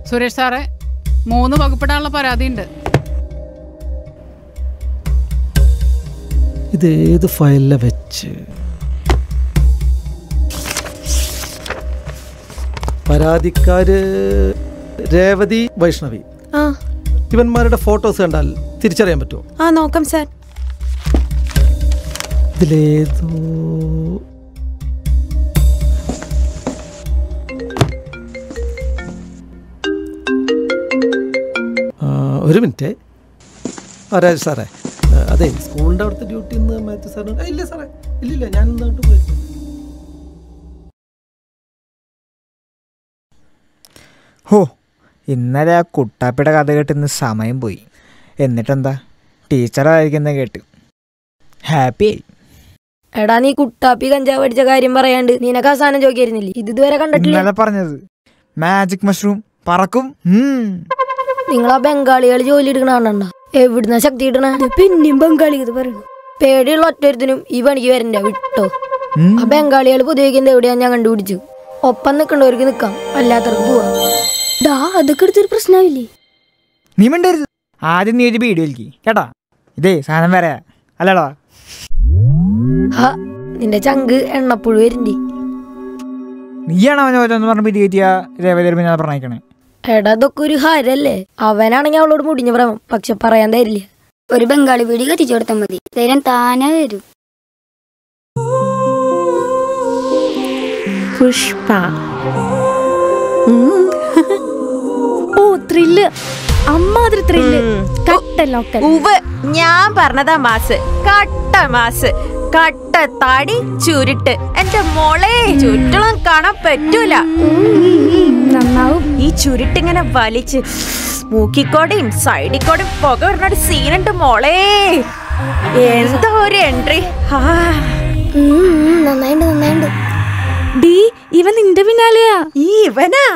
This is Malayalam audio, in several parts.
സുരേഷ് സാറേ, 3 വകുപ്പിടാനുള്ള പരാതിയുണ്ട്. ഇത് ഏത് ഫയലില വെച്ച്? പരാതിക്കാര് രേവതി, വൈഷ്ണവി. ഇവന്മാരുടെ ഫോട്ടോസ് കണ്ടാൽ തിരിച്ചറിയാൻ പറ്റുമോ? നോക്കാം സാർ. ഇതിലേതോ ഒരു മിനിറ്റ്. രാജ് സാറേ, അതെ സ്കൂളിൻ്റെ അവിടുത്തെ ഡ്യൂട്ടി ഒന്ന് മാത്യു സാറിന്. ഇല്ല സാറേ, ഇല്ലില്ല, ഞാൻ ഇന്നോട്ട് പോയിരുന്നു. ഹോ, ഇന്നലെ ആ കുട്ടാപ്പിയുടെ കഥ കേട്ട് ഇന്ന് സമയം പോയി. എന്നിട്ടെന്താ, ടീച്ചറായിരിക്കുന്ന കേട്ട് ഹാപ്പി ആയി. എടാ, നീ കുട്ടാപ്പി കഞ്ചാവ് അടിച്ച കാര്യം പറയാണ്ട് നിനക്ക് ആ സാധനം ചോദിക്കായിരുന്നില്ലേ? ഇതുവരെ കണ്ടിട്ടില്ല. ഇന്നലെ പറഞ്ഞത് മാജിക് മഷ്റൂം പറക്കും. നിങ്ങളാ ബംഗാളികൾ ജോലി എടുക്കണ കണ്ട എവിടുന്ന ശക്തി കിട്ടണ? പിന്നെയും ബംഗാളി ഇത് പറയുന്നു. പേടിയുള്ള ഒറ്റൊരുത്തിനും ഈ പണിക്ക് വരണ്ട വിട്ടോ. ആ ബംഗാളികൾ പൊതുവെക്കുന്നത് എവിടെയാ ഞാൻ കണ്ടുപിടിച്ചു. ഒപ്പം നിൽക്കേണ്ടവർക്ക് നിക്കാം, അല്ലാത്തവർക്ക് പോവാം. അതൊക്കെ എടുത്തൊരു പ്രശ്നമില്ലേ? നീ മിണ്ടരുത്. ആദ്യം നീ ഒരു വീഡിയോ വലിക്ക് കേട്ടാ. ഇതേ സാധനം വരാ അല്ലടാ. നിന്റെ ചങ്ക് എണ്ണപ്പുഴു വരുന്നുണ്ട്. നീയാണ് അവനെ ഓരോന്ന് പറഞ്ഞ പിരി കയറ്റിയ രേവതി പറഞ്ഞേക്കണേ. എടാ, അതൊക്കെ ഒരു ഹരല്ലേ. അവനാണെങ്കിൽ അവളോട് മുടിഞ്ഞ പ്രേമം, പക്ഷെ പറയാൻ തരില്ല. ഒരു ബംഗാളി വീടി കത്തിച്ചു കൊടുത്താൽ മതി, ധൈര്യം താനെ വരും. പുഷ്പ. ഓ, ത്രില്ല്, അമ്മാതിരി ത്രില്ല്. കട്ടലോക്കൽ. ഞാൻ പറഞ്ഞതാ മാസ്, കട്ട മാസ്, കട്ട തടി ചുരുട്ട്. എന്റെ മോളെ, ചുരുട്ടൊന്നും കാണാൻ പറ്റൂല. നന്നാവും. ഈ ചുരുട്ടിങ്ങനെ വലിച്ച് മൂക്കിക്കോടെയും സൈഡിക്കോടെയും പുക വരുന്ന ഒരു സീനുണ്ട് മോളെ. എന്താ ഒരു എൻട്രി. നന്നായിണ്ട്. ഡി, ഇവൻ നിന്റെ പിന്നാലെയാ. ഇവനാ?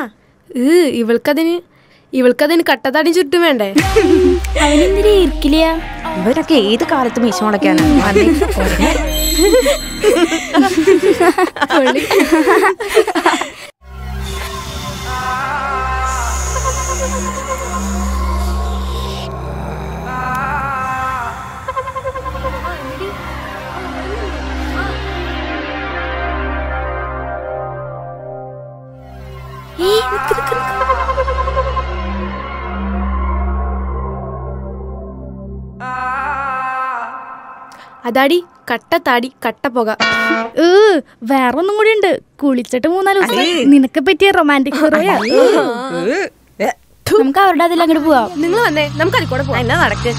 ഇവൾക്കതിന് കട്ടത്താടി ചുറ്റും വേണ്ടേ? അവനെന്തിനാ ഇരിക്കില്ല? ഇവരൊക്കെ ഏത് കാലത്ത് മീശ മുടക്കാനാ? അതാടി കട്ടത്താടി കട്ടപ്പുക. വേറൊന്നും കൂടി ഉണ്ട്. കുളിച്ചിട്ട് 3-4 ദിവസം. നിനക്ക് പറ്റിയ റൊമാൻറ്റിക് ഹീറോയാ. നമുക്ക് അവരുടെ അതിൽ അങ്ങോട്ട് പോവാം. നിങ്ങൾ വന്നേ, നമുക്ക് അതിൽ കൂടെ പോവാം. എന്നാ നടക്ക്.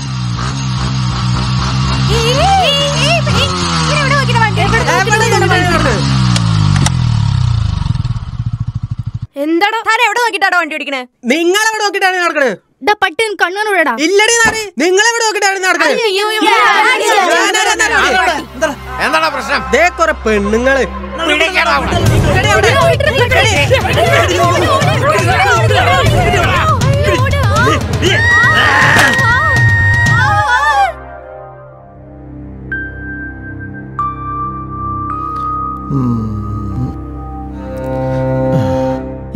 എന്താടോ എവിടെ നോക്കിട്ടാടോ വണ്ടി ഓടിക്കണേ? നിങ്ങളെവിടെ നോക്കിയിട്ടാണ് നടക്കണേ? പട്ട് കണ്ണൂടാ. ഇല്ലടി നാടി, നിങ്ങളെവിടെ നോക്കിയിട്ടാണ് നടക്കണേ? എന്താണ് പ്രശ്നം? കുറെ പെണ്ണുങ്ങള്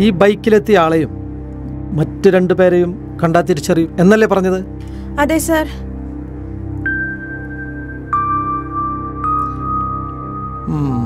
ഈ ബൈക്കിലെത്തിയ ആളെയും മറ്റു 2 പേരെയും കണ്ടാ തിരിച്ചറിയും എന്നല്ലേ പറഞ്ഞത്? അതെ സാർ. ഉം